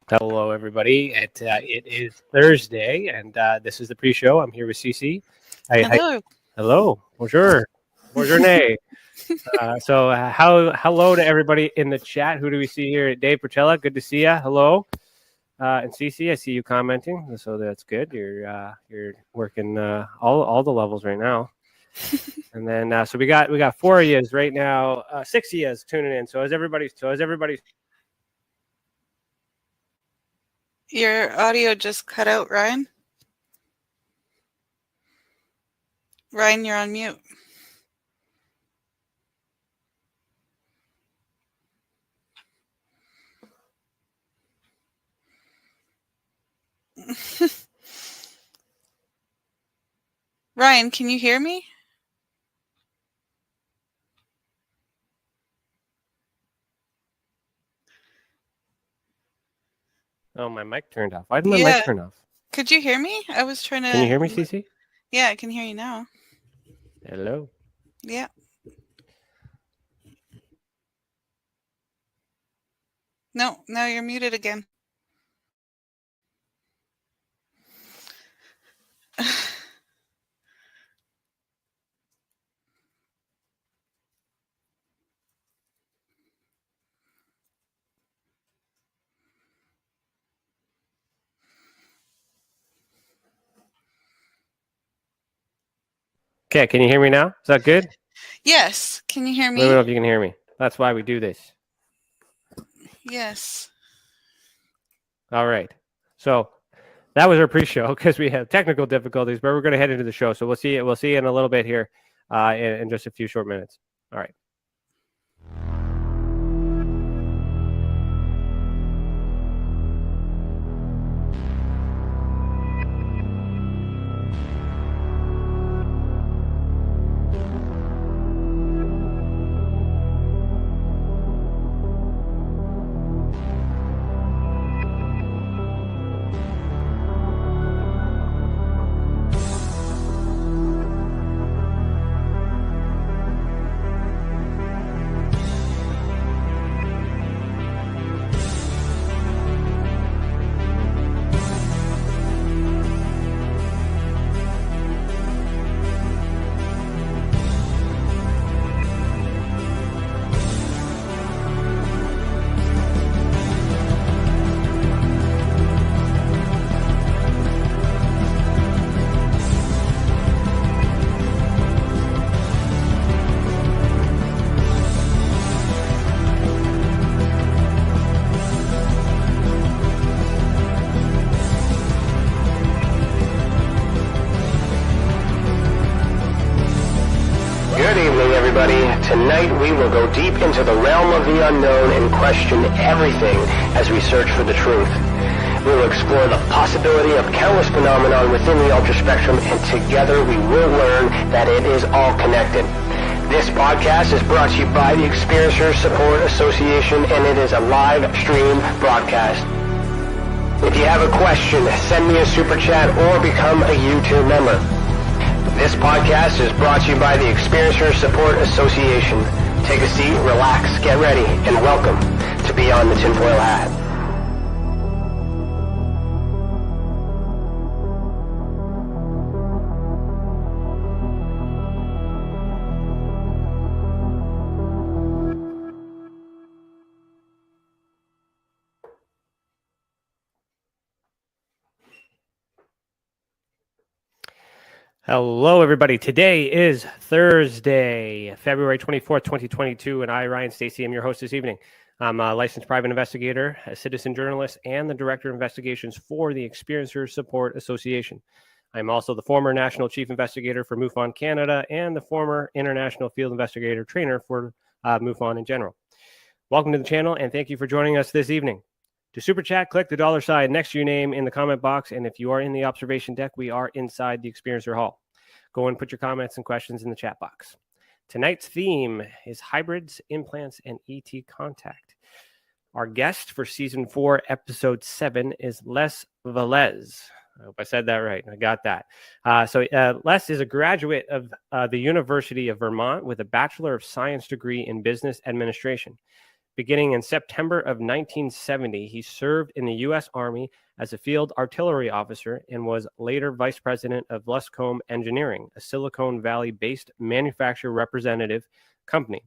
Hello, everybody. It is Thursday, and this is the pre-show. I'm here with Stacey. Hello. Hello. Bonjour. Bonjour. Hello to everybody in the chat. Who do we see here? Dave Portella. Good to see you. Hello. And Stacey, I see you commenting, so that's good. You're working all the levels right now. And then so we got 4 of yous right now, 6 of yous tuning in. So as everybody's Your audio just cut out, Ryan. Ryan, you're on mute. Ryan, can you hear me? Oh, my mic turned off. Why did my mic turn off? Could you hear me? I was trying to... Can you hear me, Cece? Yeah, I can hear you now. Hello. Yeah. No, now you're muted again. Okay, can you hear me now? Is that good? Yes. Can you hear me? Let me know if you can hear me. That's why we do this. Yes. All right. So that was our pre-show because we have technical difficulties, but we're going to head into the show. So we'll see you in a little bit here in just a few short minutes. All right. Tonight we will go deep into the realm of the unknown and question everything as we search for the truth. We will explore the possibility of countless phenomena within the ultra spectrum, and together we will learn that it is all connected. This podcast is brought to you by the Experiencer Support Association, and it is a live stream broadcast. If you have a question, send me a super chat or become a YouTube member. This podcast is brought to you by the Experiencer Support Association. Take a seat, relax, get ready, and welcome to Beyond the Tinfoil Hat. Hello, everybody. Today is Thursday, February 24th, 2022, and I, Ryan Stacey, am your host this evening. I'm a licensed private investigator, a citizen journalist, and the Director of Investigations for the Experiencer Support Association. I'm also the former National Chief Investigator for MUFON Canada and the former International Field Investigator Trainer for MUFON in general. Welcome to the channel, and thank you for joining us this evening. To super chat, click the $ sign next to your name in the comment box. And if you are in the observation deck, we are inside the Experiencer Hall. Go and put your comments and questions in the chat box. Tonight's theme is hybrids, implants, and ET contact. Our guest for season 4, episode 7 is Les Velez. I hope I said that right. I got that. Les is a graduate of the University of Vermont with a Bachelor of Science degree in business administration. Beginning in September of 1970, he served in the U.S. Army as a field artillery officer and was later vice president of Luscombe Engineering, a Silicon Valley-based manufacturer representative company.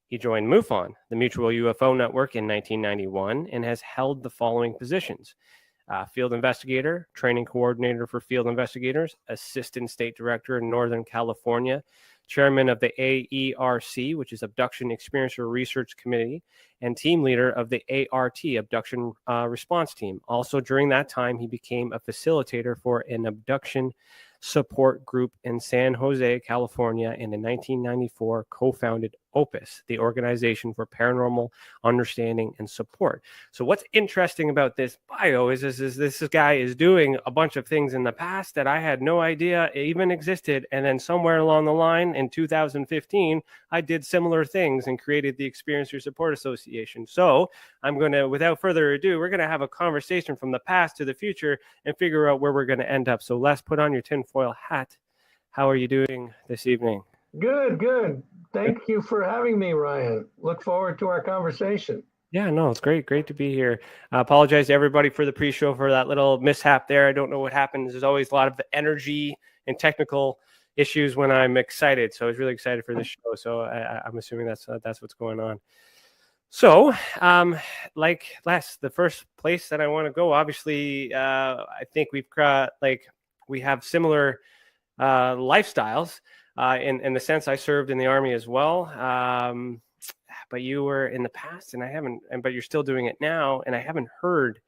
He joined MUFON, the Mutual UFO Network, in 1991 and has held the following positions: field investigator, training coordinator for field investigators, assistant state director in Northern California, chairman of the A.E.R.C, which is Abduction Experiencer Research Committee, and team leader of the A.R.T, Abduction Response Team. Also, during that time, he became a facilitator for an abduction support group in San Jose, California, and in 1994 co-founded OPUS, the Organization for Paranormal Understanding and Support. So what's interesting about this bio is this guy is doing a bunch of things in the past that I had no idea even existed, and then somewhere along the line in 2015, I did similar things and created the Experiencer Support Association. So I'm going to, without further ado, we're going to have a conversation from the past to the future and figure out where we're going to end up. So Les, put on your tinfoil hat. How are you doing this evening? Good. Thank you for having me, Ryan. Look forward to our conversation. Yeah, no, it's great to be here. I apologize to everybody for the pre-show for that little mishap there. I don't know what happened. There's always a lot of energy and technical issues when I'm excited. So I was really excited for this show. So I'm assuming that's what's going on. So, like Les, the first place that I want to go, obviously, I think we have similar lifestyles. In the sense, I served in the Army as well, but you were in the past, and I haven't. But you're still doing it now, and I haven't heard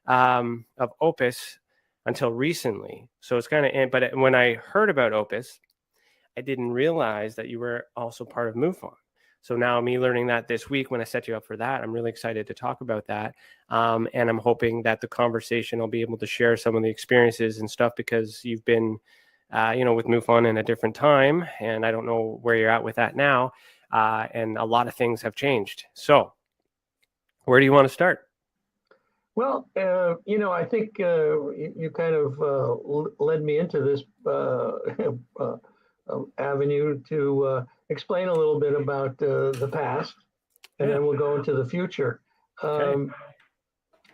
of OPUS until recently. So it's kind of. But when I heard about OPUS, I didn't realize that you were also part of MUFON. So now me learning that this week when I set you up for that, I'm really excited to talk about that, and I'm hoping that the conversation I'll be able to share some of the experiences and stuff because you've been. With MUFON in a different time, and I don't know where you're at with that now, and a lot of things have changed. So where do you want to start? Well, I think you kind of led me into this avenue to explain a little bit about the past, and then we'll go into the future. Okay.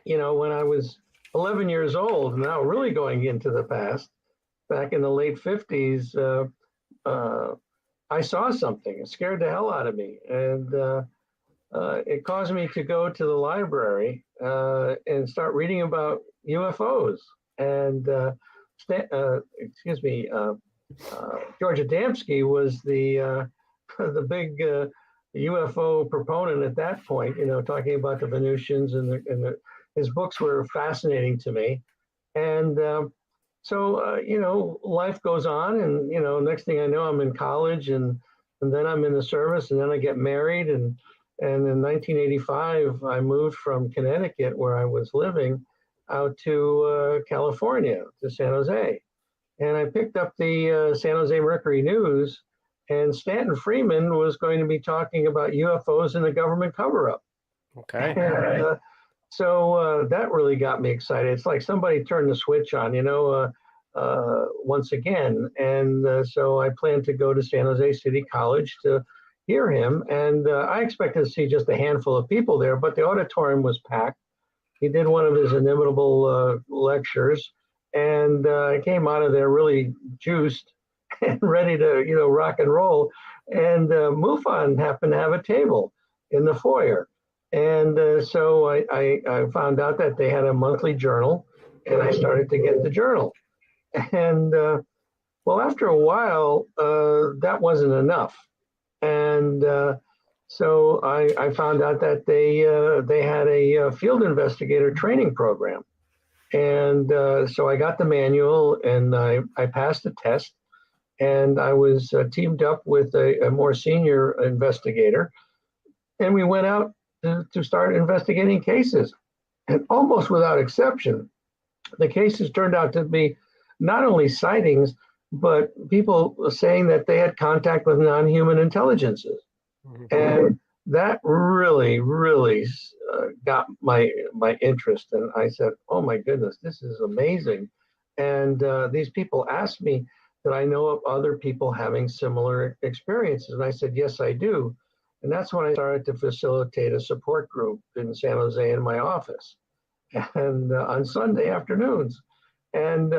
When I was 11 years old, now really going into the past, back in the late 50s, I saw something. It scared the hell out of me. And it caused me to go to the library and start reading about UFOs. And, George Adamski was the big UFO proponent at that point, talking about the Venusians, and his books were fascinating to me. And so, life goes on, and, next thing I know, I'm in college, and then I'm in the service, and then I get married. And in 1985, I moved from Connecticut, where I was living, out to California, to San Jose. And I picked up the San Jose Mercury News, and Stanton Freeman was going to be talking about UFOs and the government cover-up. Okay. And, so that really got me excited. It's like somebody turned the switch on, once again. And so I planned to go to San Jose City College to hear him. And I expected to see just a handful of people there, but the auditorium was packed. He did one of his inimitable lectures, and I came out of there really juiced and ready to, rock and roll. And MUFON happened to have a table in the foyer. And so I found out that they had a monthly journal, and I started to get the journal. And well, after a while, that wasn't enough. And so I found out that they had a field investigator training program. And so I got the manual, and I passed the test, and I was teamed up with a more senior investigator, and we went out to start investigating cases. And almost without exception, the cases turned out to be not only sightings, but people saying that they had contact with non-human intelligences. And that really, really got my interest. And I said, oh my goodness, this is amazing. And these people asked me, did I know of other people having similar experiences? And I said, yes, I do. And that's when I started to facilitate a support group in San Jose in my office, and on Sunday afternoons. And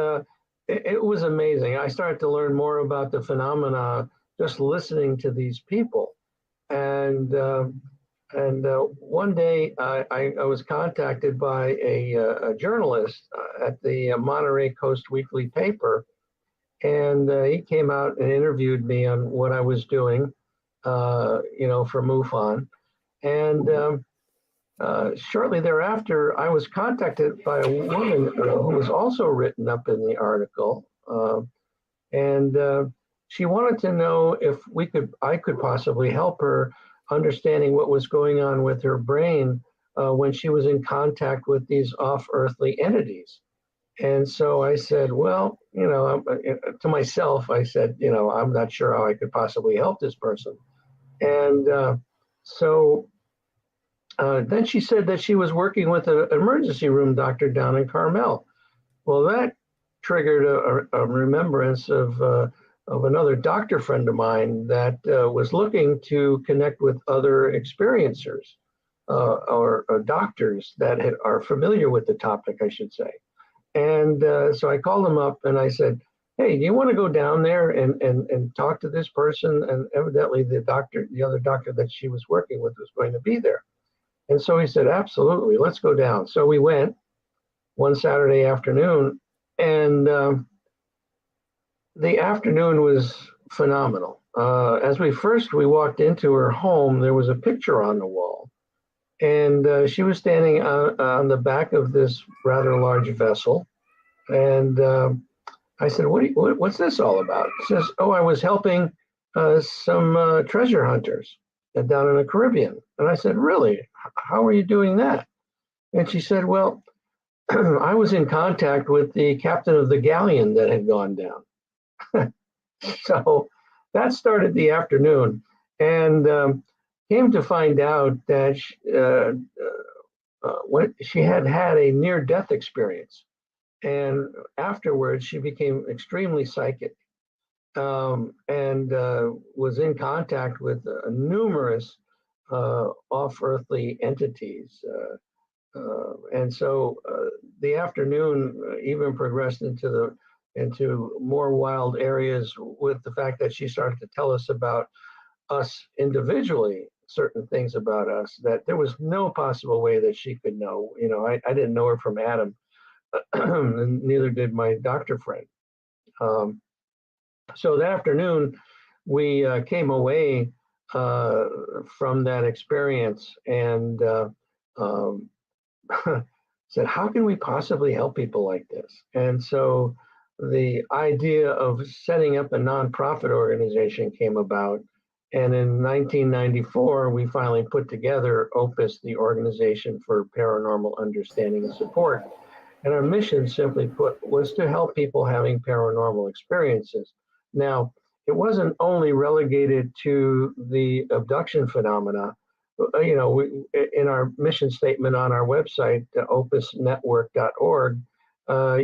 it was amazing. I started to learn more about the phenomena just listening to these people. And one day I was contacted by a journalist at the Monterey Coast Weekly paper, and he came out and interviewed me on what I was doing, for MUFON. And shortly thereafter, I was contacted by a woman who was also written up in the article, and she wanted to know if I could possibly help her understanding what was going on with her brain when she was in contact with these off-earthly entities. And so I said, well, to myself, I said, I'm not sure how I could possibly help this person. And so then she said that she was working with an emergency room doctor down in Carmel. Well, that triggered a remembrance of another doctor friend of mine that was looking to connect with other experiencers or doctors that are familiar with the topic, I should say. And so I called him up and I said, hey, do you want to go down there and talk to this person? And evidently the other doctor that she was working with was going to be there. And so he said, absolutely, let's go down. So we went one Saturday afternoon, and the afternoon was phenomenal. As we walked into her home, there was a picture on the wall. And she was standing on the back of this rather large vessel. And I said, what's this all about? She says, oh, I was helping some treasure hunters down in the Caribbean. And I said, really? How are you doing that? And she said, well, I was in contact with the captain of the galleon that had gone down. So that started the afternoon. And came to find out that when she had a near-death experience, and afterwards she became extremely psychic, and was in contact with numerous off-earthly entities. And so the afternoon even progressed into more wild areas, with the fact that she started to tell us about us individually, certain things about us that there was no possible way that she could know. I didn't know her from Adam, and neither did my doctor friend. So that afternoon, we came away from that experience and said, how can we possibly help people like this? And so the idea of setting up a nonprofit organization came about. And in 1994, we finally put together OPUS, the Organization for Paranormal Understanding and Support. And our mission, simply put, was to help people having paranormal experiences. Now, it wasn't only relegated to the abduction phenomena. You know, in our mission statement on our website, opusnetwork.org,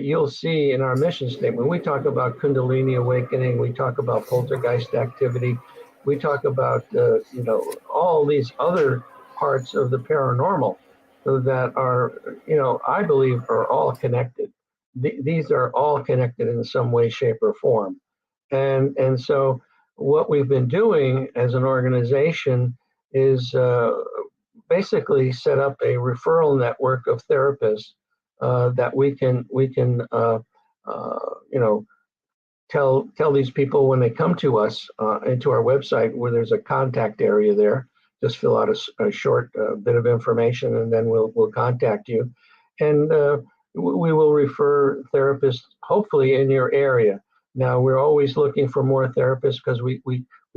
you'll see in our mission statement, we talk about Kundalini awakening, we talk about poltergeist activity, we talk about, you know, all these other parts of the paranormal that are, you know, I believe are all connected. These are all connected in some way, shape, or form. And so what we've been doing as an organization is basically set up a referral network of therapists that we can you know, tell these people when they come to us into our website, where there's a contact area there. Just fill out a short bit of information, and then we'll contact you, and we will refer therapists hopefully in your area. Now, we're always looking for more therapists because we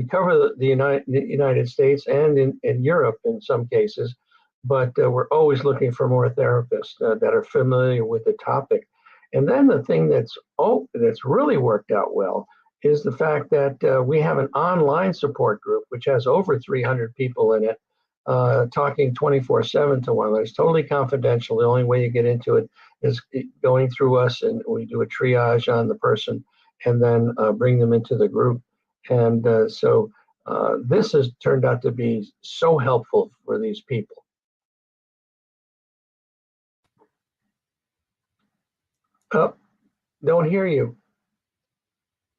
cover the United States and in Europe in some cases, but we're always looking for more therapists that are familiar with the topic. And then the thing that's really worked out well is the fact that we have an online support group which has over 300 people in it, talking 24/7 to one another. It's totally confidential. The only way you get into it is going through us, and we do a triage on the person and then bring them into the group. And so this has turned out to be so helpful for these people. Oh, don't hear you.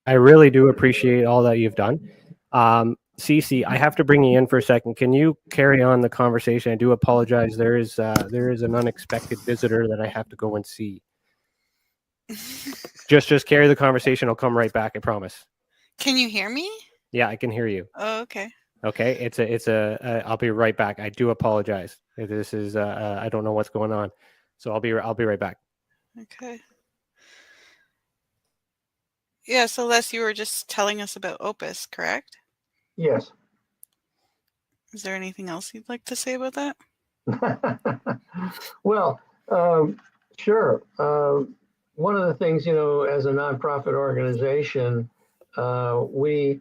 I really do appreciate all that you've done. Stacey, I have to bring you in for a second. Can you carry on the conversation? I do apologize. There is an unexpected visitor that I have to go and see. Just carry the conversation. I'll come right back. I promise. Can you hear me? Yeah, I can hear you. Oh, okay. Okay. I'll be right back. I do apologize. This is, I don't know what's going on. So I'll be right back. Okay. Yeah, so Les, you were just telling us about OPUS, correct? Yes. Is there anything else you'd like to say about that? Well, sure. One of the things, you know, as a nonprofit organization, we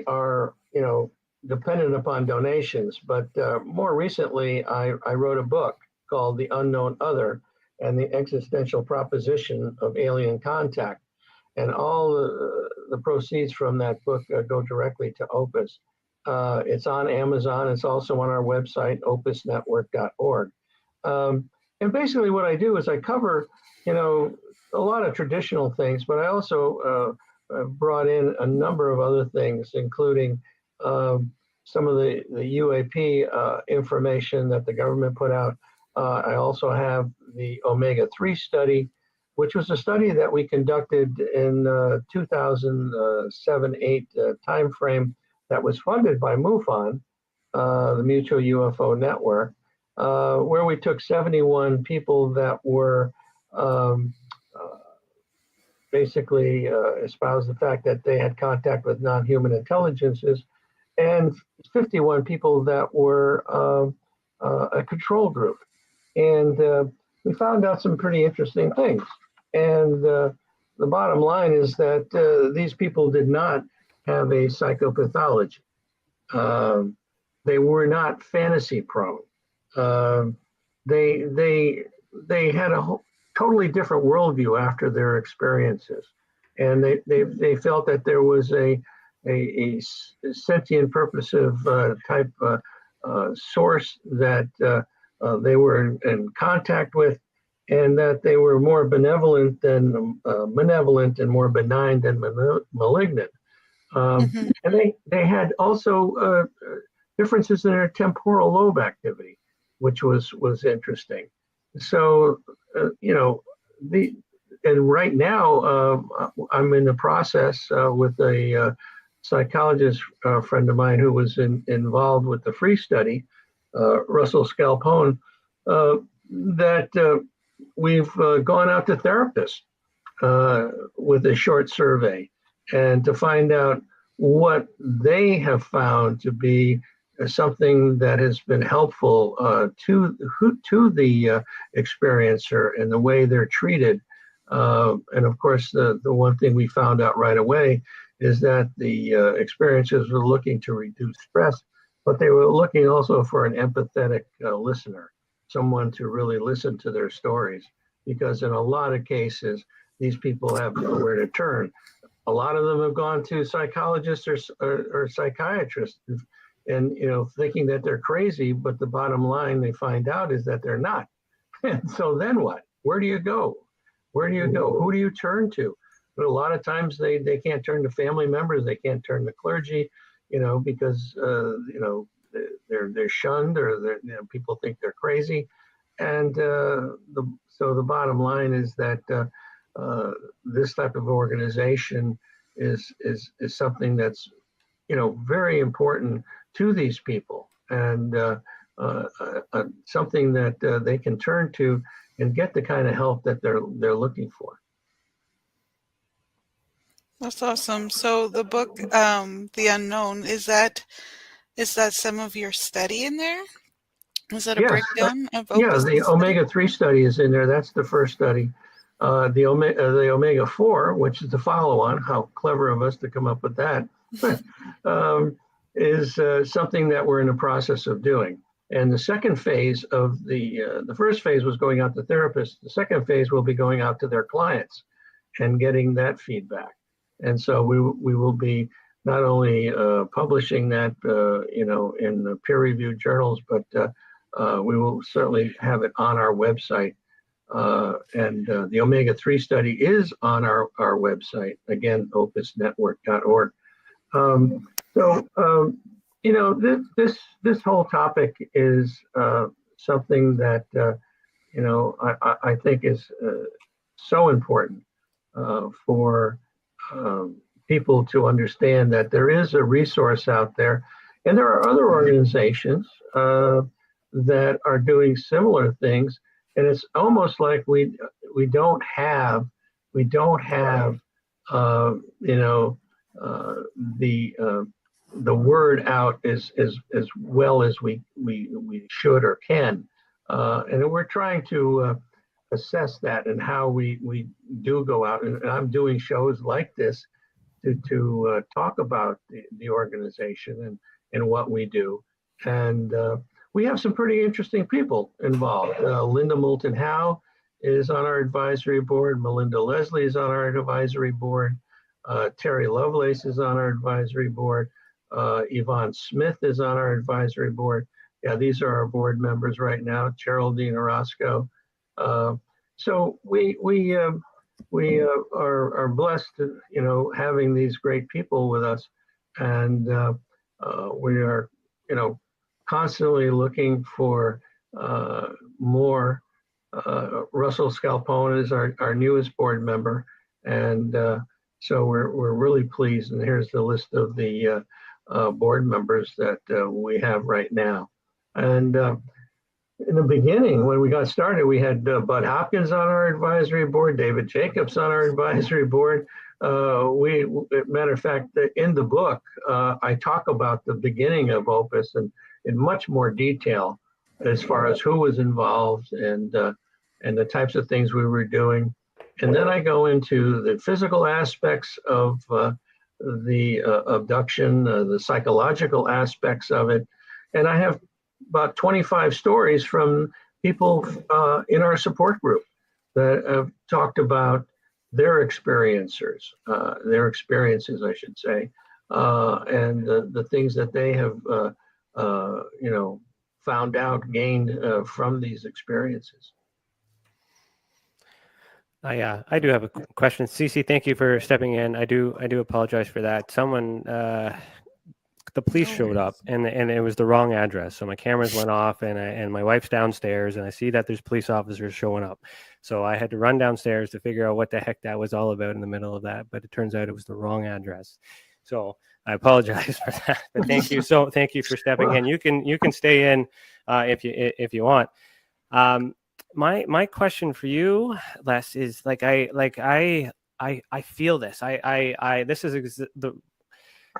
are, you know, dependent upon donations. But more recently, I wrote a book called The Unknown Other and the Existential Proposition of Alien Contact. And all the proceeds from that book go directly to OPUS. It's on Amazon. It's also on our website, opusnetwork.org. And basically what I do is I cover, you know, a lot of traditional things, but I also brought in a number of other things, including some of the UAP information that the government put out. I also have the omega-3 study, which was a study that we conducted in 2007-8 timeframe that was funded by MUFON, the Mutual UFO Network, where we took 71 people that were basically espoused the fact that they had contact with non-human intelligences, and 51 people that were a control group. And we found out some pretty interesting things. And the bottom line is that these people did not have a psychopathology. They were not fantasy prone. They had a totally different worldview after their experiences, and they felt that there was a sentient, purposive type source that they were in contact with, and that they were more benevolent than malevolent and more benign than malignant. And they had also differences in their temporal lobe activity, which was interesting. So, you know, and right now I'm in the process with a psychologist friend of mine who was involved with the FREE study, Russell Scalpone, that we've gone out to therapists with a short survey and to find out what they have found to be something that has been helpful to the experiencer and the way they're treated. And of course, the one thing we found out right away is that the experiencers were looking to reduce stress, but they were looking also for an empathetic listener, someone to really listen to their stories, because in a lot of cases, these people have nowhere to turn. A lot of them have gone to psychologists or psychiatrists, and thinking that they're crazy, but the bottom line they find out is that they're not. And so then what? Where do you go? Where do you go? Who do you turn to? But a lot of times they can't turn to family members, they can't turn to clergy, because they're shunned, or people think they're crazy. And so the bottom line is that this type of organization is something that's very important to these people, and something that they can turn to and get the kind of help that they're looking for. That's awesome. So the book, The Unknown, is that some of your study in there? Is that a Yes. breakdown of Yeah, OPUS the study? omega-3 study is in there. That's the first study. The omega-4, which is the follow-on, how clever of us to come up with that, is something that we're in the process of doing. And the second phase of the first phase was going out to therapists. The second phase will be going out to their clients and getting that feedback. And so we will be not only publishing that, in the peer-reviewed journals, but we will certainly have it on our website. And the omega-3 study is on our website, again, opusnetwork.org. This whole topic is something that I think is so important for people to understand that there is a resource out there, and there are other organizations that are doing similar things, and it's almost like we don't have the word out as well as we should or can, and we're trying to assess that and how we do go out, and I'm doing shows like this to talk about the organization and what we do, and we have some pretty interesting people involved. Linda Moulton Howe is on our advisory board. Melinda Leslie is on our advisory board. Terry Lovelace is on our advisory board. Yvonne Smith is on our advisory board. Yeah, these are our board members right now. Geraldine Orozco. So we are blessed to, having these great people with us, and we are, constantly looking for more. Russell Scalpone is our newest board member, and so we're really pleased. And here's the list of the board members that we have right now. And in the beginning, when we got started, we had Bud Hopkins on our advisory board, David Jacobs on our advisory board. Matter of fact, in the book, I talk about the beginning of Opus and in much more detail as far as who was involved and the types of things we were doing. And then I go into the physical aspects of the abduction, the psychological aspects of it. And I have about 25 stories from people in our support group that have talked about their experiences, I should say, and the things that they have, found out, gained from these experiences. I do have a question. Stacey, thank you for stepping in. I do apologize for that. Someone, the police showed up and it was the wrong address. So my cameras went off and my wife's downstairs and I see that there's police officers showing up. So I had to run downstairs to figure out what the heck that was all about in the middle of that. But it turns out it was the wrong address. So I apologize for that. But thank you for stepping in. You can stay in if you want. My question for you, Les, is I feel this. This is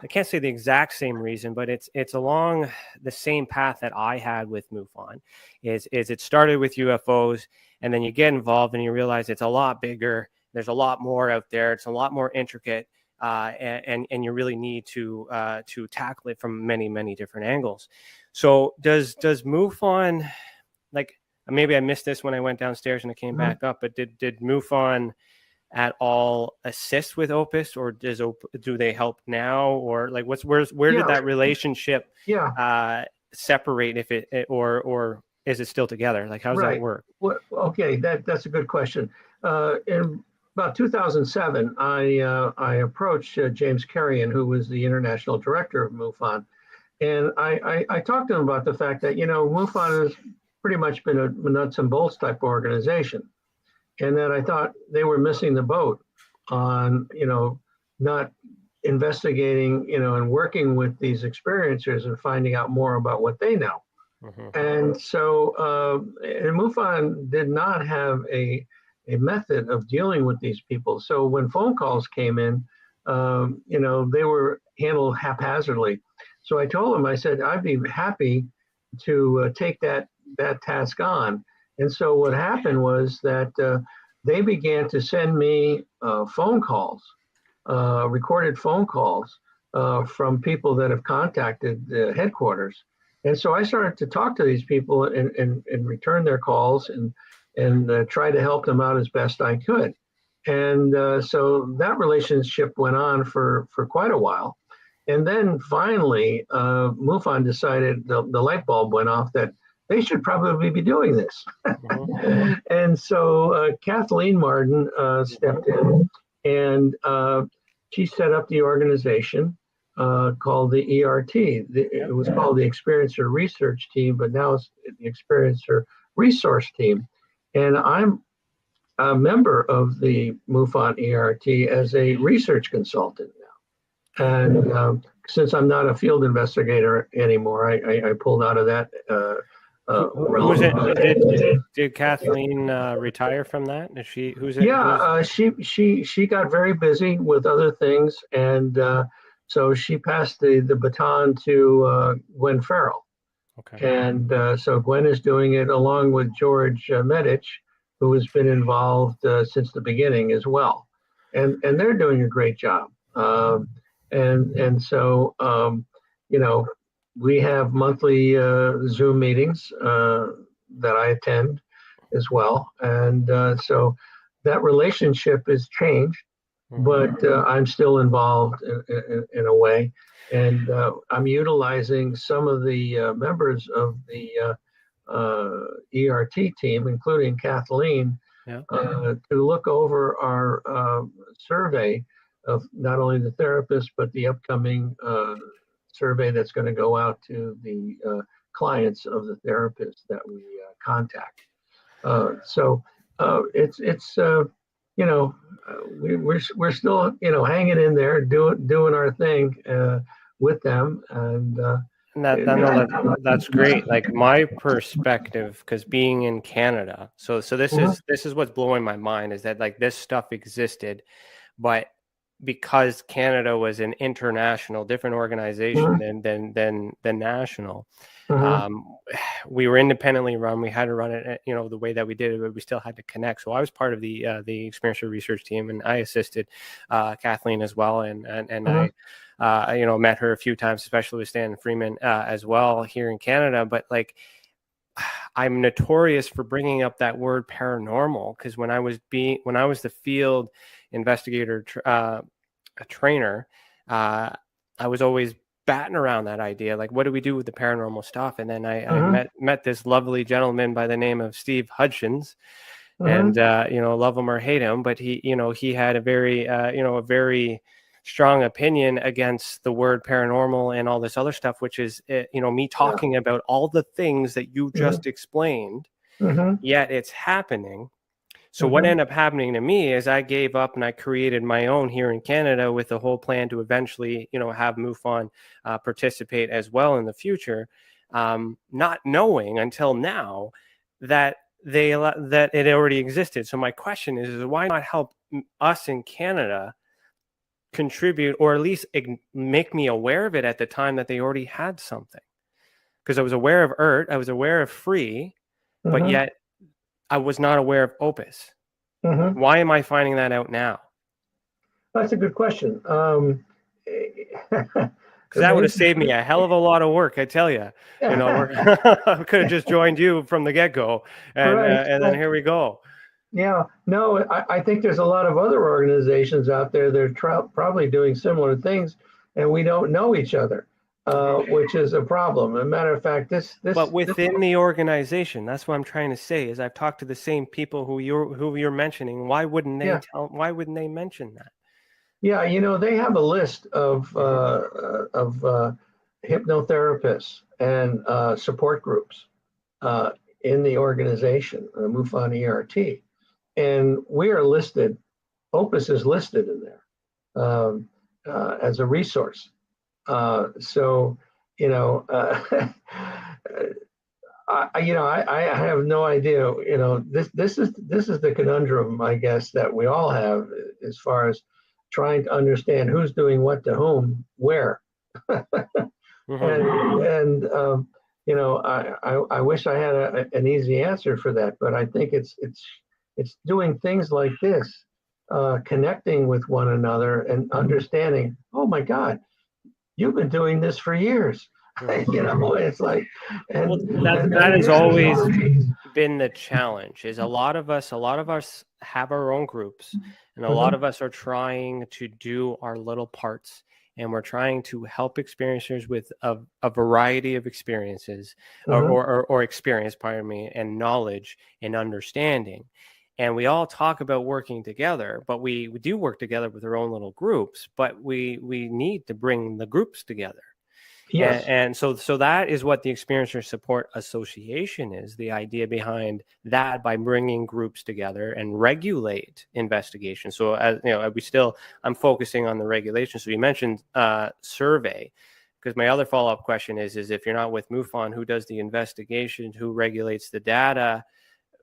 I can't say the exact same reason, but it's along the same path that I had with MUFON. Is it started with UFOs, and then you get involved and you realize it's a lot bigger. There's a lot more out there. It's a lot more intricate. and you really need to tackle it from many different angles. So does MUFON, like, maybe I missed this when I went downstairs and I came back up, but did MUFON at all assist with OPUS, or do they help now, or like where did that relationship separate, if it or is it still together? Like, how does that work? Well, okay, that's a good question. In about 2007, I approached James Carrion, who was the international director of MUFON, and I talked to him about the fact that, MUFON has pretty much been a nuts and bolts type organization, and that I thought they were missing the boat on, not investigating, and working with these experiencers and finding out more about what they know. And so, and MUFON did not have a method of dealing with these people. So when phone calls came in, they were handled haphazardly. So I told him, I said, I'd be happy to take that task on. And so what happened was that they began to send me phone calls, recorded phone calls from people that have contacted the headquarters. And so I started to talk to these people and return their calls and try to help them out as best I could. And so that relationship went on for quite a while. And then finally, MUFON decided, the light bulb went off that they should probably be doing this. And so Kathleen Martin stepped in, and she set up the organization called the A.R.T. It was called the Experiencer Research Team, but now it's the Experiencer Resource Team. And I'm a member of the MUFON A.R.T. as a research consultant now. And since I'm not a field investigator anymore, I pulled out of that. Did Kathleen retire from that? Is she? Who's it? Yeah, she got very busy with other things, and so she passed the baton to Gwen Farrell. Okay. And so Gwen is doing it along with George Medich, who has been involved since the beginning as well, and they're doing a great job. And so we have monthly Zoom meetings that I attend as well, and so that relationship has changed, but I'm still involved in a way, and I'm utilizing some of the members of the A.R.T. team, including Kathleen, to look over our survey of not only the therapists, but the upcoming survey that's going to go out to the clients of the therapists that we contact. So it's we're still hanging in there, doing our thing with them, and that's great. Like, my perspective, because being in Canada, so this is what's blowing my mind, is that, like, this stuff existed, but because Canada was an international, different organization than national, we were independently run. We had to run it, the way that we did it, but we still had to connect. So I was part of the Experiencer Research Team, and I assisted Kathleen as well, and I met her a few times, especially with Stan Freeman as well here in Canada. But, like, I'm notorious for bringing up that word paranormal, because when I was the field investigator trainer, I was always batting around that idea, like, what do we do with the paranormal stuff? And then I met this lovely gentleman by the name of Steve Hutchins, and love him or hate him, but he had a very strong opinion against the word paranormal and all this other stuff, which is me talking about all the things that you just explained, yet it's happening. So what ended up happening to me is I gave up and I created my own here in Canada with the whole plan to eventually, have MUFON participate as well in the future, not knowing until now that that it already existed. So my question is why not help us in Canada contribute, or at least make me aware of it at the time that they already had something? Because I was aware of A.R.T, I was aware of FREE, but yet I was not aware of OPUS. Why am I finding that out now? That's a good question. Because that would have saved me a hell of a lot of work, I tell you. You know, I could have just joined you from the get-go, and Right. and then here we go. Yeah, no, I think there's a lot of other organizations out there that are probably doing similar things, and we don't know each other, which is a problem. As a matter of fact, But within the organization, that's what I'm trying to say. Is I've talked to the same people who you're mentioning. Why wouldn't they Why wouldn't they mention that? Yeah, you know, they have a list of hypnotherapists and support groups in the organization, MUFON A.R.T. And we are listed, OPUS is listed in there as a resource. So, you know, I have no idea. You know, this is the conundrum, I guess, that we all have as far as trying to understand who's doing what to whom, where. And you know, I wish I had an easy answer for that, but I think it's doing things like this, connecting with one another and understanding. Oh my God, you've been doing this for years. You know, it's like, that has always been the challenge. Is a lot of us have our own groups, and a lot of us are trying to do our little parts. And we're trying to help experiencers with a variety of experiences or experience, pardon me, and knowledge and understanding. And we all talk about working together, but we do work together with our own little groups, but we need to bring the groups together. Yes. And so that is what the Experiencer Support Association is, the idea behind that, by bringing groups together and regulate investigation. So, as you know, I'm focusing on the regulation. So you mentioned survey, because my other follow-up question is if you're not with MUFON, who does the investigation, who regulates the data,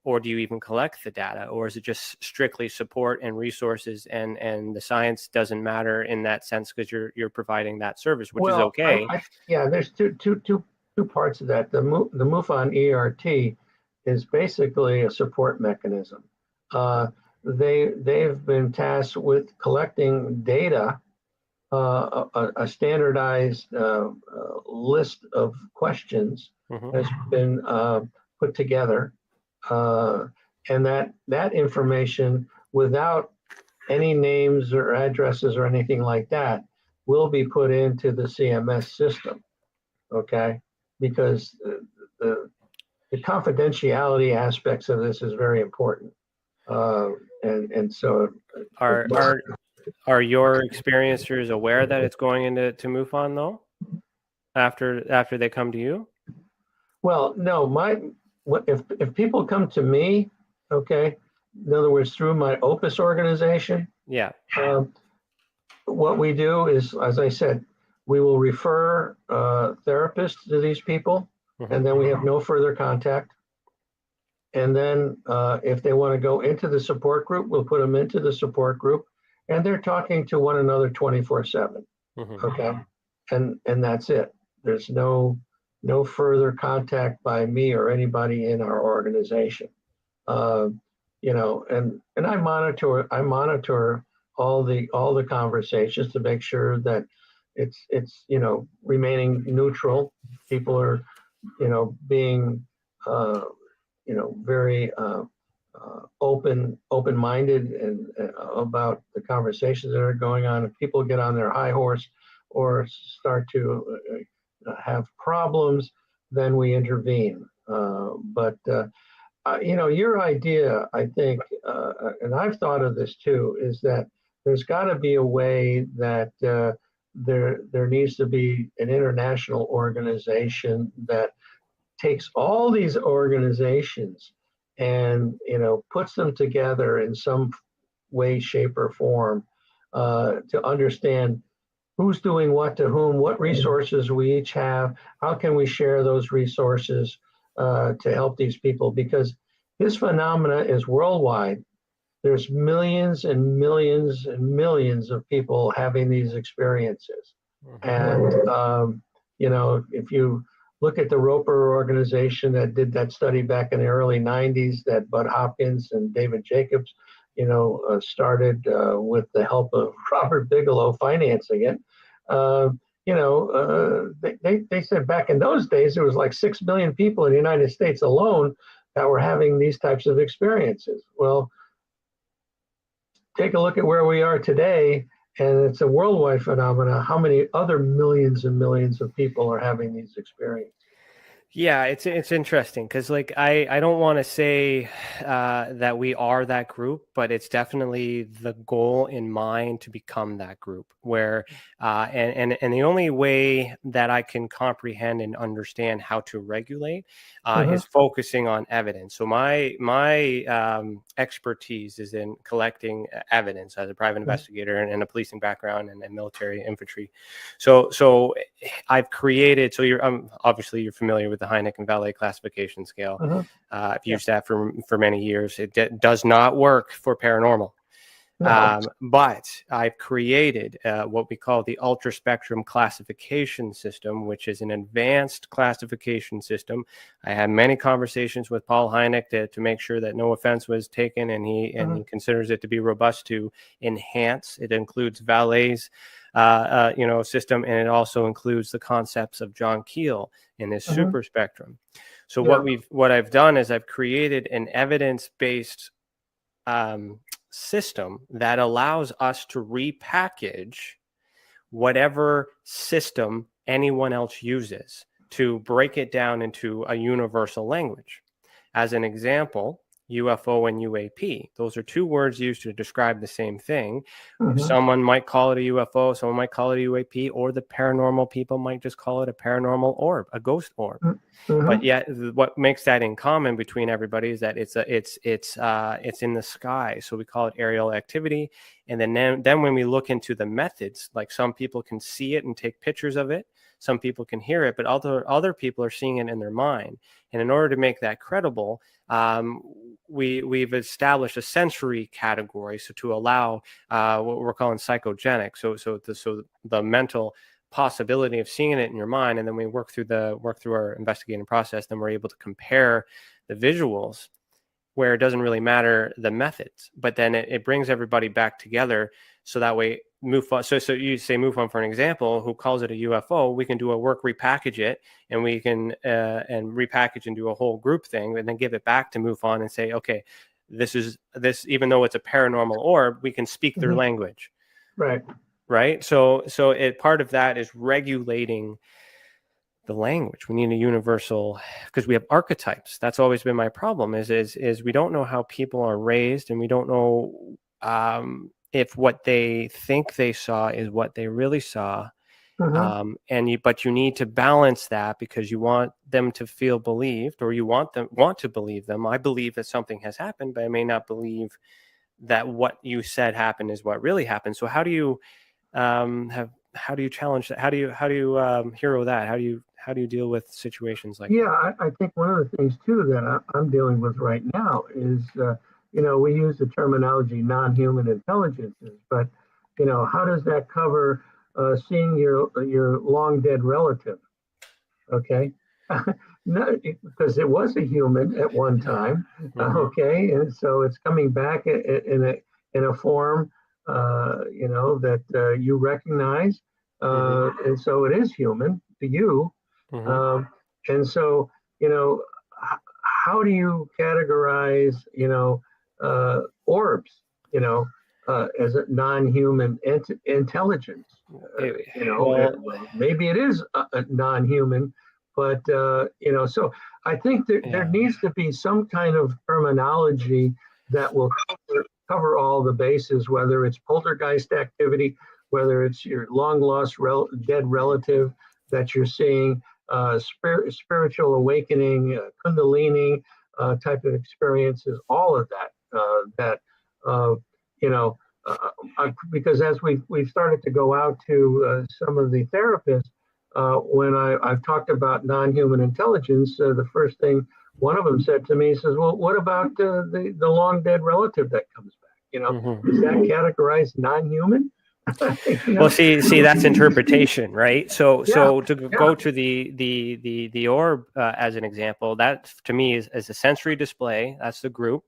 or do you even collect the data, or is it just strictly support and resources, and the science doesn't matter in that sense because you're providing that service, which is okay? There's two parts of that. The MUFON A.R.T is basically a support mechanism. They've been tasked with collecting data, a standardized list of questions has been put together. And that information, without any names or addresses or anything like that, will be put into the CMS system, okay? Because the confidentiality aspects of this is very important. And so are your experiencers aware that it's going into MUFON though, after they come to you? Well, no, if people come to me, okay, in other words, through my OPUS organization, what we do is, as I said, we will refer therapists to these people, and then we have no further contact. And then if they want to go into the support group, we'll put them into the support group, and they're talking to one another 24/7. Okay, and that's it. There's no further contact by me or anybody in our organization. You know, and I monitor all the conversations to make sure that it's you know, remaining neutral. People are, you know, being you know, very open-minded and about the conversations that are going on. If people get on their high horse or start to have problems, then we intervene. But you know, your idea, I think, and I've thought of this too, is that there's got to be a way that there needs to be an international organization that takes all these organizations and, you know, puts them together in some way, shape, or form to understand who's doing what to whom, what resources we each have, how can we share those resources to help these people, because this phenomena is worldwide. There's millions and millions and millions of people having these experiences. And, you know, if you look at the Roper organization that did that study back in the early 90s, that Bud Hopkins and David Jacobs started with the help of Robert Bigelow financing it. They said back in those days there was like 6 million people in the United States alone that were having these types of experiences. Well, take a look at where we are today, and it's a worldwide phenomenon. How many other millions and millions of people are having these experiences? Yeah, it's interesting because like I don't want to say that we are that group, but it's definitely the goal in mind to become that group. Where and the only way that I can comprehend and understand how to regulate is focusing on evidence. So my expertise is in collecting evidence as a private investigator and a policing background and military infantry. So I've created. So obviously you're familiar with the Hynek and Velez classification scale. I've used that for many years. It does not work for paranormal. No. But I've created what we call the ultra spectrum classification system, which is an advanced classification system. I had many conversations with Paul Hynek to make sure that no offense was taken, and he considers it to be robust to enhance. It includes Velez system, and it also includes the concepts of John Keel in his super spectrum. So what I've done is I've created an evidence-based system that allows us to repackage whatever system anyone else uses to break it down into a universal language. As an example, UFO and UAP. Those are two words used to describe the same thing. Someone might call it a UFO, someone might call it a UAP, or the paranormal people might just call it a paranormal orb, a ghost orb. But yet, what makes that in common between everybody is that it's in the sky. So we call it aerial activity. And then when we look into the methods, like some people can see it and take pictures of it, some people can hear it, but other people are seeing it in their mind. And in order to make that credible, we've established a sensory category, so to allow what we're calling psychogenic. So the mental possibility of seeing it in your mind, and then we work through our investigating process. Then we're able to compare the visuals, where it doesn't really matter the methods, but then it brings everybody back together. So that way, MUFON. So you say MUFON for an example, who calls it a UFO? We can do a work, repackage it, and we can and repackage and do a whole group thing, and then give it back to MUFON and say, okay, this. Even though it's a paranormal orb, we can speak their language. Right. So part of that is regulating the language. We need a universal, because we have archetypes. That's always been my problem. Is we don't know how people are raised, and we don't know if what they think they saw is what they really saw. But you need to balance that, because you want them to feel believed, or you want to believe them. I believe that something has happened, but I may not believe that what you said happened is what really happened. So how do you challenge that? How do you hero that? How do you deal with situations like that? I think one of the things too that I'm dealing with right now is we use the terminology non-human intelligences, but how does that cover seeing your long dead relative? Okay. No, because it was a human at one time. Okay, and so it's coming back in a form that you recognize, and so it is human to you. And so how do you categorize orbs as a non-human intelligence? Maybe it is a non-human, but so I think there needs to be some kind of terminology that will cover all the bases, whether it's poltergeist activity, whether it's your long lost dead relative that you're seeing, spiritual awakening, kundalini type of experiences, all of that because as we've started to go out to some of the therapists, when I've talked about non-human intelligence, the first thing one of them said to me, he says, well, what about the long dead relative that comes back? Is that categorized non-human? Well, see, that's interpretation, right? So to go to the orb as an example, that to me is a sensory display. That's the group.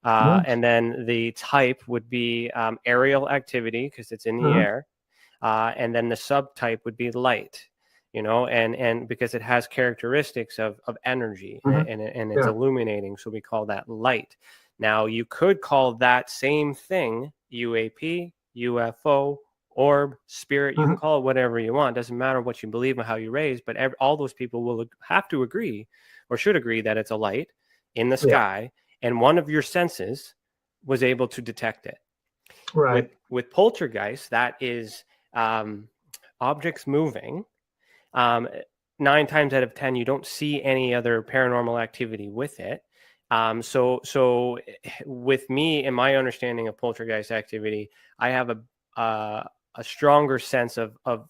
And then the type would be aerial activity because it's in the air. And then the subtype would be light, and because it has characteristics of energy and it's illuminating. So we call that light. Now you could call that same thing UAP, UFO, orb, spirit. You can call it whatever you want. Doesn't matter what you believe and how you raise, but all those people will have to agree or should agree that it's a light in the sky. And one of your senses was able to detect it. Right. With poltergeist, that is objects moving. 9 times out of 10, you don't see any other paranormal activity with it. So with me and my understanding of poltergeist activity, I have a stronger sense of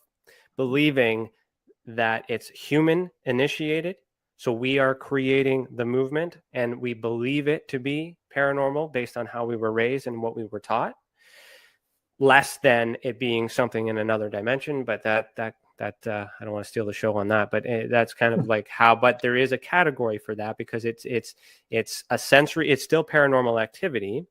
believing that it's human initiated. So we are creating the movement and we believe it to be paranormal based on how we were raised and what we were taught, less than it being something in another dimension. But that I don't want to steal the show on that, but that's kind of like how, but there is a category for that because it's a sensory, it's still paranormal activity.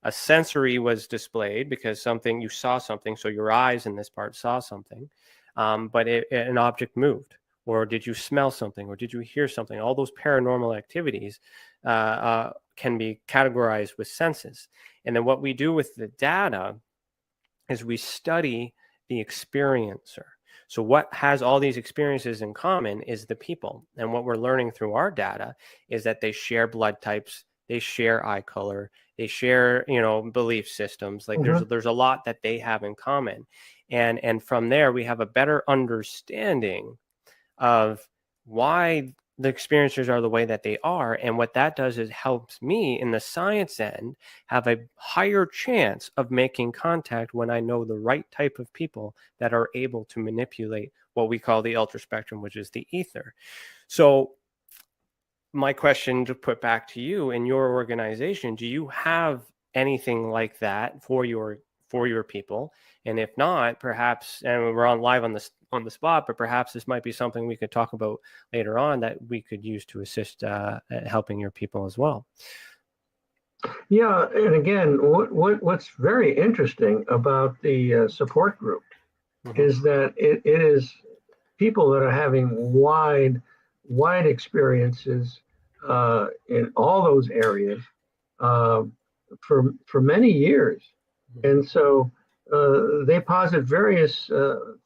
A sensory was displayed because you saw something. So your eyes in this part saw something, but an object moved. Or did you smell something? Or did you hear something? All those paranormal activities can be categorized with senses. And then what we do with the data is we study the experiencer. So what has all these experiences in common is the people. And what we're learning through our data is that they share blood types, they share eye color, they share, belief systems. Like there's a lot that they have in common. And from there, we have a better understanding of why the experiencers are the way that they are. And what that does is helps me in the science end have a higher chance of making contact when I know the right type of people that are able to manipulate what we call the ultra spectrum, which is the ether. So my question to put back to you in your organization, do you have anything like that for your people? And if not, perhaps, and we're on live on the spot, but perhaps this might be something we could talk about later on that we could use to assist at helping your people as well. Yeah, and again, what's very interesting about the support group is that it is people that are having wide experiences in all those areas for many years, and so they posit various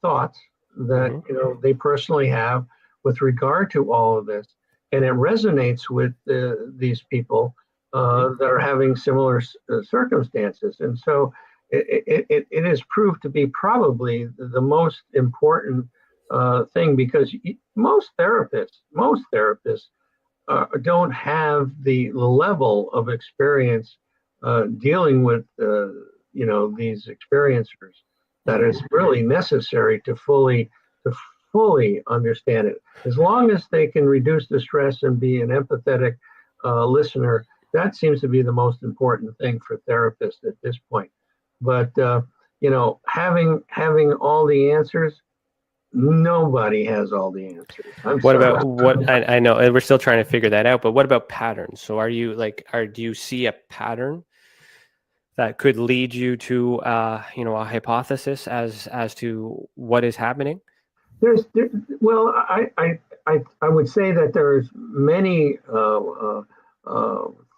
thoughts that they personally have with regard to all of this, and it resonates with these people that are having similar circumstances, and so it is proved to be probably the most important thing, because most therapists don't have the level of experience dealing with these experiencers that is really necessary to fully understand it. As long as they can reduce the stress and be an empathetic listener, that seems to be the most important thing for therapists at this point. But having all the answers, nobody has all the answers. About what I know, and we're still trying to figure that out, but what about patterns? So do you see a pattern that could lead you to a hypothesis as to what is happening? Well, I would say that there's many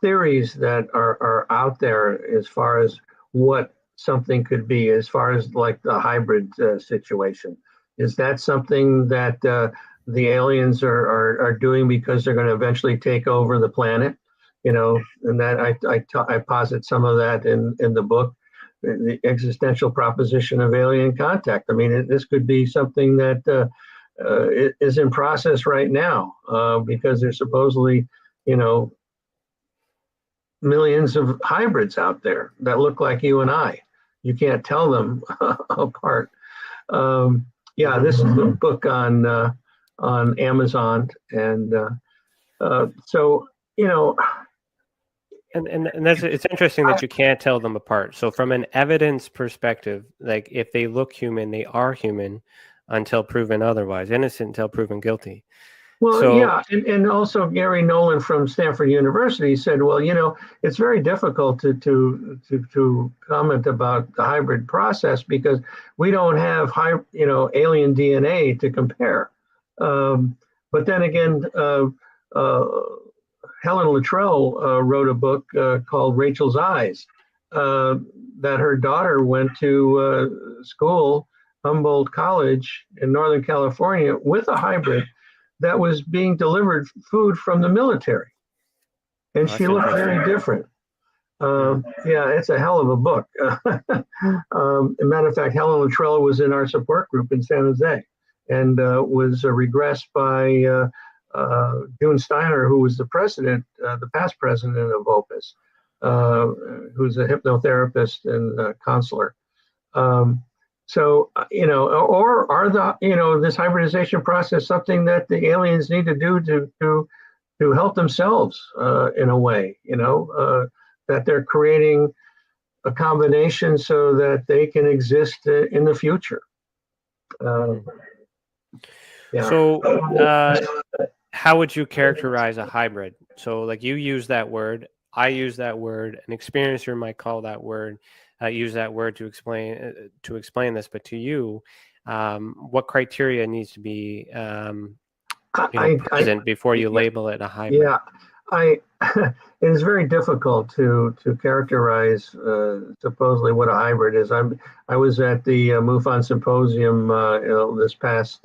theories that are out there as far as what something could be, as far as like the hybrid situation. Is that something that the aliens are doing because they're going to eventually take over the planet? And that I posit some of that in the book, the existential proposition of alien contact. I mean, this could be something that is in process right now because there's supposedly, millions of hybrids out there that look like you and I. You can't tell them apart. This is the book on Amazon, and so And it's interesting that you can't tell them apart. So from an evidence perspective, like if they look human, they are human until proven otherwise, innocent until proven guilty. Well, So yeah, and also Gary Nolan from Stanford University said, well, it's very difficult to comment about the hybrid process because we don't have alien DNA to compare. But then again, Helen Luttrell wrote a book called Rachel's Eyes, that her daughter went to school, Humboldt College in Northern California, with a hybrid that was being delivered food from the military. And she looked very different. Yeah, it's a hell of a book. As a matter of fact, Helen Luttrell was in our support group in San Jose and was regressed by June Steiner, who was the past president of OPUS, who's a hypnotherapist and counselor. So, or are this hybridization process something that the aliens need to do to help themselves in a way, that they're creating a combination so that they can exist in the future? Yeah. So, how would you characterize a hybrid? So, like you use that word, I use that word, an experiencer might call that word. Use that word to explain this, but to you, what criteria needs to be present before you label it a hybrid? Yeah, it is very difficult to characterize supposedly what a hybrid is. I was at the MUFON symposium this past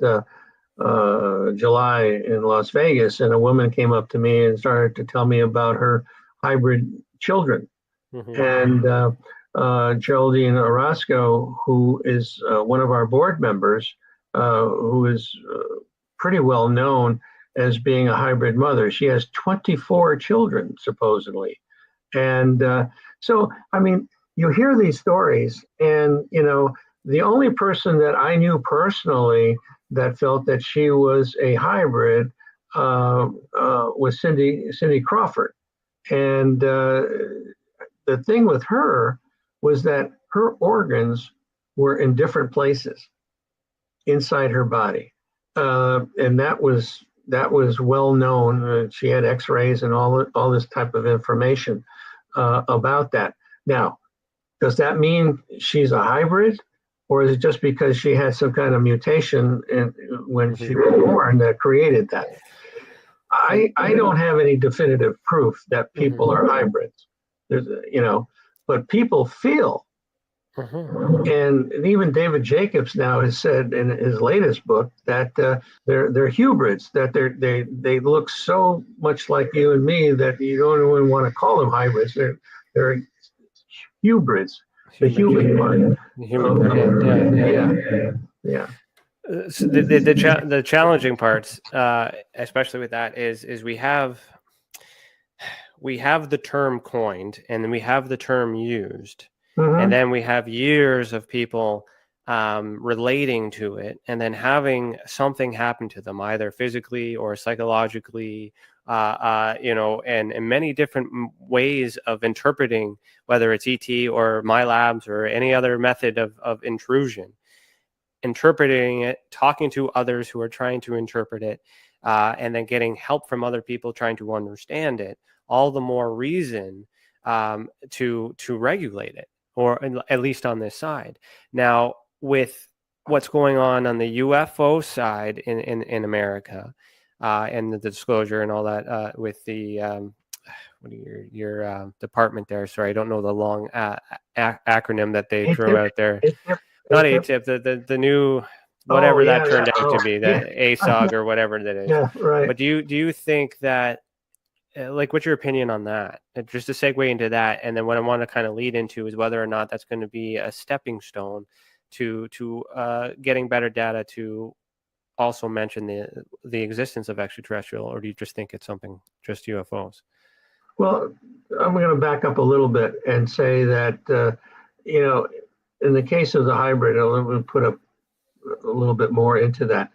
July in Las Vegas, and a woman came up to me and started to tell me about her hybrid children. And Geraldine Orozco, who is one of our board members, who is pretty well known as being a hybrid mother. She has 24 children, supposedly. And so, I mean, you hear these stories, and, the only person that I knew personally that felt that she was a hybrid was Cindy Crawford. And the thing with her was that her organs were in different places inside her body, and that was well known. She had X-rays and all this type of information about that. Now, does that mean she's a hybrid, or is it just because she had some kind of mutation when she was born that created that? I don't have any definitive proof that people are hybrids. There's, but people feel. And even David Jacobs now has said in his latest book that they're hybrids, that they look so much like you and me that you don't even want to call them hybrids. They're hybrids, the human part. The human part, yeah. So the challenging parts, especially with that, is we have the term coined, and then we have the term used, and then we have years of people relating to it, and then having something happen to them, either physically or psychologically, and in many different ways of interpreting, whether it's ET or my labs or any other method of intrusion. Interpreting it, talking to others who are trying to interpret it, and then getting help from other people trying to understand it, all the more reason to regulate it, or at least on this side. Now, with what's going on the UFO side in America, and the disclosure and all that, with the your department there. Sorry, I don't know the long acronym that they throw out there. Not ATIP, the new whatever that turned out to be, the ASOG or whatever that is. Yeah, right. But do you think that, what's your opinion on that? Just to segue into that, and then what I want to kind of lead into is whether or not that's going to be a stepping stone to getting better data to also mention the existence of extraterrestrial, or do you just think it's something just UFOs? Well, I'm going to back up a little bit and say that in the case of the hybrid, I'll put a little bit more into that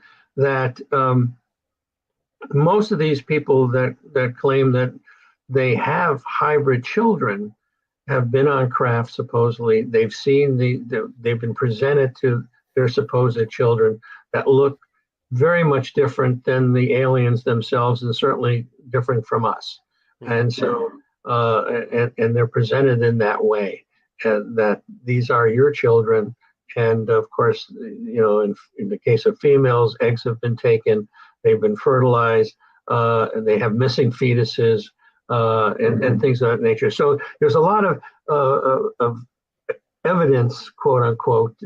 most of these people that claim that they have hybrid children have been on craft. Supposedly, they've seen they've been presented to their supposed children that look very much different than the aliens themselves, and certainly different from us. And so, and they're presented in that way, that these are your children. And of course, in the case of females, eggs have been taken, they've been fertilized, and they have missing fetuses, and things of that nature. So there's a lot of evidence, quote unquote,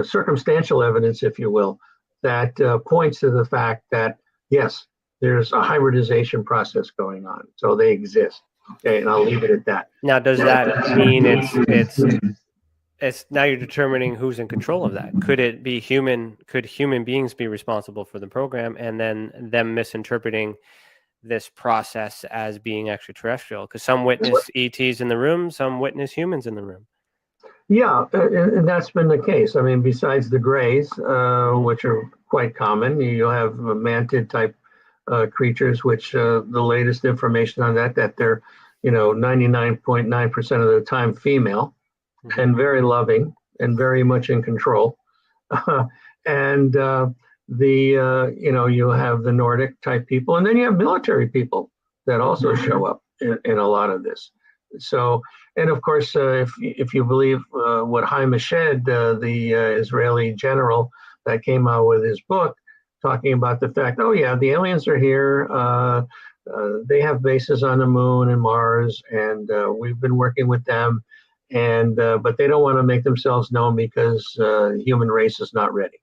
circumstantial evidence, if you will, that points to the fact that, yes, there's a hybridization process going on. So they exist. Okay, and I'll leave it at that. Now, does that mean it's now you're determining who's in control of that? Could it be human? Could human beings be responsible for the program, and then them misinterpreting this process as being extraterrestrial? Because some witness ETs in the room, some witness humans in the room. Yeah, and that's been the case. I mean, besides the grays, which are quite common, you'll have mantid type creatures, which the latest information on that they're 99.9% of the time female, and very loving and very much in control. And you have the Nordic type people, and then you have military people that also show up in a lot of this. So, and of course, if you believe what Haim Eshed, the Israeli general that came out with his book, talking about the fact, oh yeah, the aliens are here. They have bases on the moon and Mars, and we've been working with them. And but they don't want to make themselves known because the human race is not ready.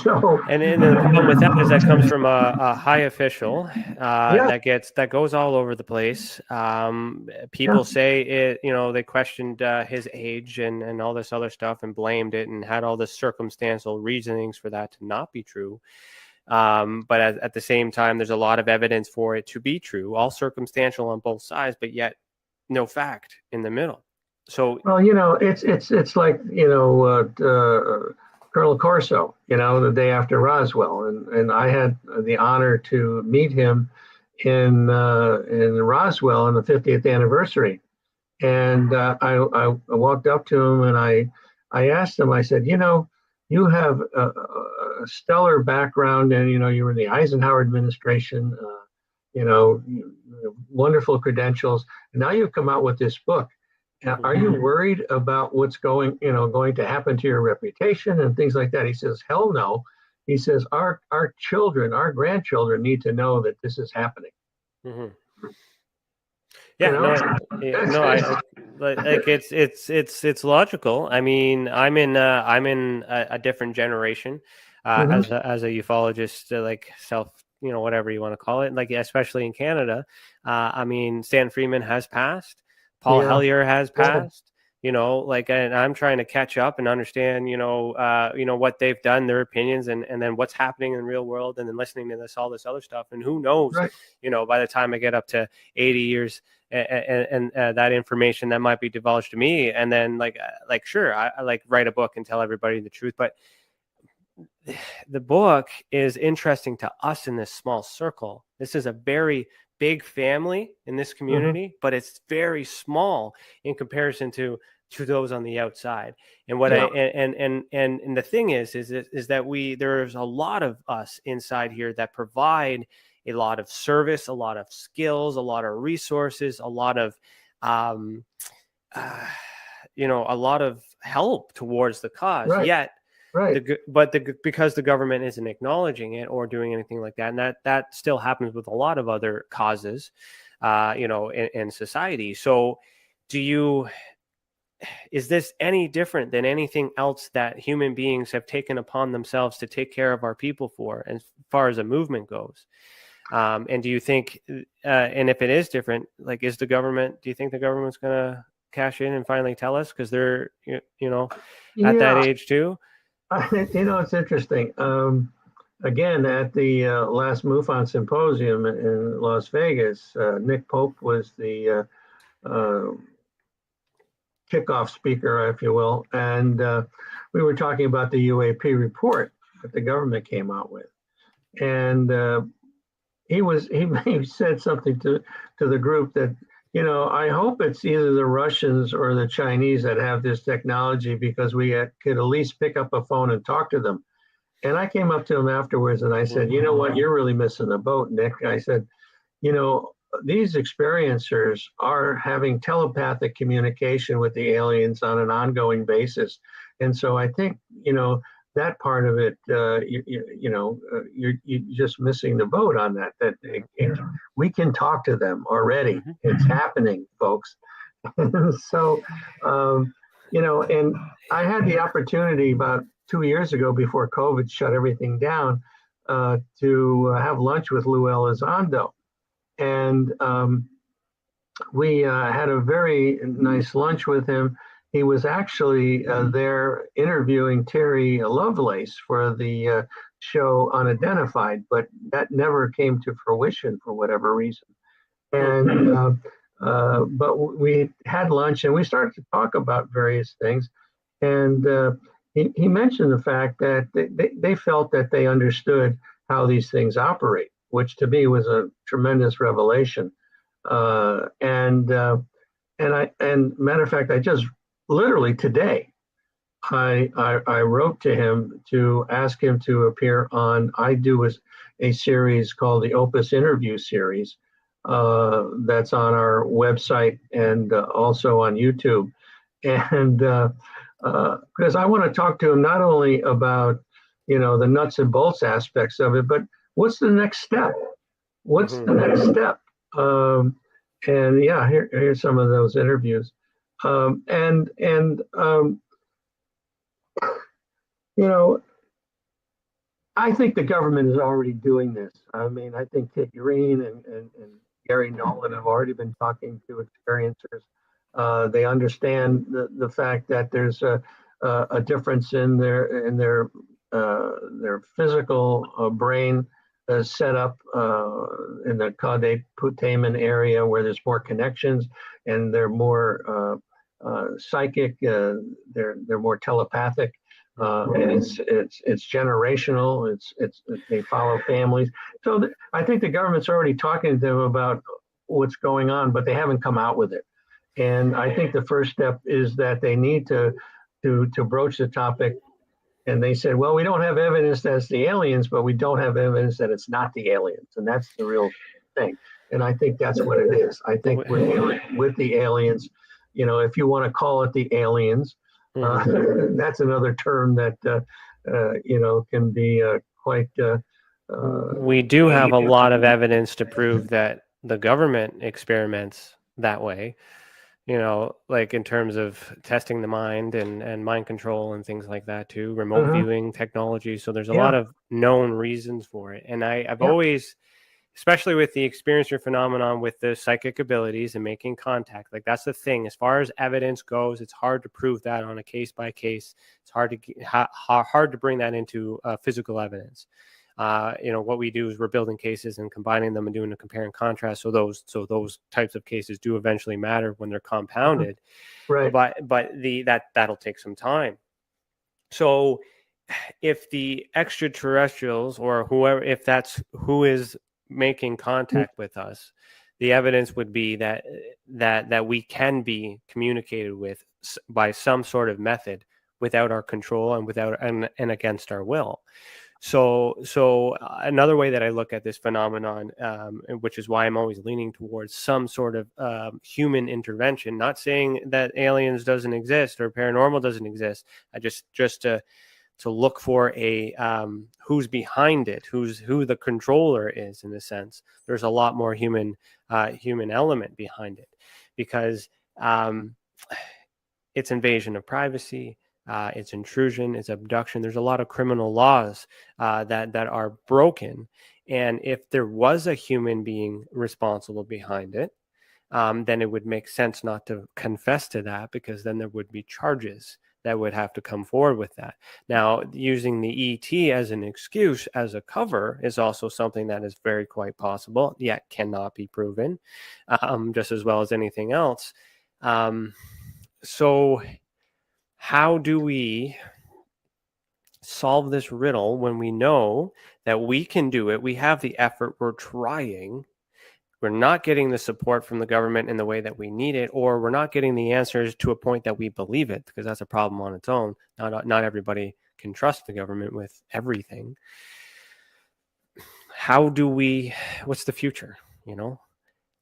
So, and the problem with that is that comes from a high official that goes all over the place. People say it, they questioned his age and all this other stuff and blamed it and had all this circumstantial reasonings for that to not be true. But at the same time, there's a lot of evidence for it to be true, all circumstantial on both sides, but yet no fact in the middle. So, well, it's like, Colonel Corso, the day after Roswell, and I had the honor to meet him in Roswell on the 50th anniversary. And I walked up to him and I asked him, I said, you have a stellar background, and you were in the Eisenhower administration, wonderful credentials, and now you've come out with this book. Are you worried about what's going to happen to your reputation and things like that? He says, hell no. He says, our children, our grandchildren need to know that this is happening. Mm-hmm. It's logical. I mean, I'm in a different generation as a ufologist, like whatever you want to call it, like especially in Canada. I mean, Stan Freeman has passed. Paul Hellyer has passed, and I'm trying to catch up and understand, what they've done, their opinions, and then what's happening in the real world, and then listening to all this other stuff. And who knows, by the time I get up to 80 years and that information that might be divulged to me. And then sure, I write a book and tell everybody the truth, but the book is interesting to us in this small circle. This is a very big family in this community, but it's very small in comparison to those on the outside. And what and the thing is that there's a lot of us inside here that provide a lot of service, a lot of skills, a lot of resources, a lot of a lot of help towards the cause. Yet because the government isn't acknowledging it or doing anything like that, and that still happens with a lot of other causes, in society. So, is this any different than anything else that human beings have taken upon themselves to take care of our people for, as far as a movement goes? And do you think, and if it is different, do you think the government's going to cash in and finally tell us, because they're, at that age too? It's interesting. Again, at the last MUFON symposium in Las Vegas, Nick Pope was the kickoff speaker, if you will, and we were talking about the UAP report that the government came out with, and he said something to the group that, I hope it's either the Russians or the Chinese that have this technology, because we could at least pick up a phone and talk to them. And I came up to him afterwards and I said, you know what, you're really missing the boat, Nick. I said, you know, these experiencers are having telepathic communication with the aliens on an ongoing basis. And so I think, you know, that part of it, you're just missing the boat on that. We can talk to them already. It's happening, folks. So, you know, and I had the opportunity about 2 years ago, before COVID shut everything down, to have lunch with Lou Elizondo. And we had a very nice lunch with him. He was actually there interviewing Terry Lovelace for the show Unidentified, but that never came to fruition for whatever reason. And but we had lunch and we started to talk about various things. And he mentioned the fact that they felt that they understood how these things operate, which to me was a tremendous revelation. And matter of fact, I just literally today, I wrote to him to ask him to appear on, I do a series called the OPUS interview series, that's on our website and also on YouTube. And because I want to talk to him not only about, you know, the nuts and bolts aspects of it, but what's the next step? What's the next step? And yeah, here's some of those interviews. You know, I think the government is already doing this. I mean, I think Kit Green and Gary Nolan have already been talking to experiencers. They understand the fact that there's a difference in their physical brain set up in the caudate putamen area, where there's more connections and they're more psychic. They're more telepathic. And it's generational. They follow families. So I think the government's already talking to them about what's going on, but they haven't come out with it. And I think the first step is that they need to broach the topic. And they said, well, we don't have evidence that it's the aliens, but we don't have evidence that it's not the aliens. And that's the real thing. And I think that's what it is. I think with the aliens, you know, if you want to call it the aliens, that's another term that, you know, can be quite. We do have a lot of evidence to prove that the government experiments that way, you know, like in terms of testing the mind and mind control and things like that too, remote viewing technology. So there's a lot of known reasons for it. And I've always, especially with the experiencer phenomenon, with the psychic abilities and making contact, like that's the thing. As far as evidence goes, it's hard to prove that on a case by case. It's hard to bring that into physical evidence. You know, what we do is we're building cases and combining them and doing a compare and contrast. So those types of cases do eventually matter when they're compounded, right? But that'll take some time. So if the extraterrestrials or whoever, if that's who is making contact with us, the evidence would be that we can be communicated with by some sort of method without our control and without and against our will. So another way that I look at this phenomenon, which is why I'm always leaning towards some sort of human intervention, not saying that aliens doesn't exist or paranormal doesn't exist. I just to look for a who's behind it, who the controller is in a sense. There's a lot more human element behind it, because it's invasion of privacy. It's intrusion, it's abduction. There's a lot of criminal laws that are broken. And if there was a human being responsible behind it, then it would make sense not to confess to that, because then there would be charges that would have to come forward with that. Now, using the E.T. as an excuse, as a cover, is also something that is very quite possible, yet cannot be proven, just as well as anything else. So how do we solve this riddle when we know that we can do it? We have the effort, we're trying, we're not getting the support from the government in the way that we need it, or we're not getting the answers to a point that we believe it, because that's a problem on its own. Not everybody can trust the government with everything. How do we, what's the future, you know?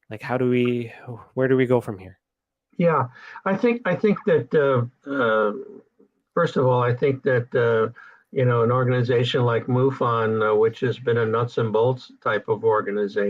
Like, where do we go from here? Yeah, I think that first of all, I think that an organization like MUFON, which has been a nuts and bolts type of organization,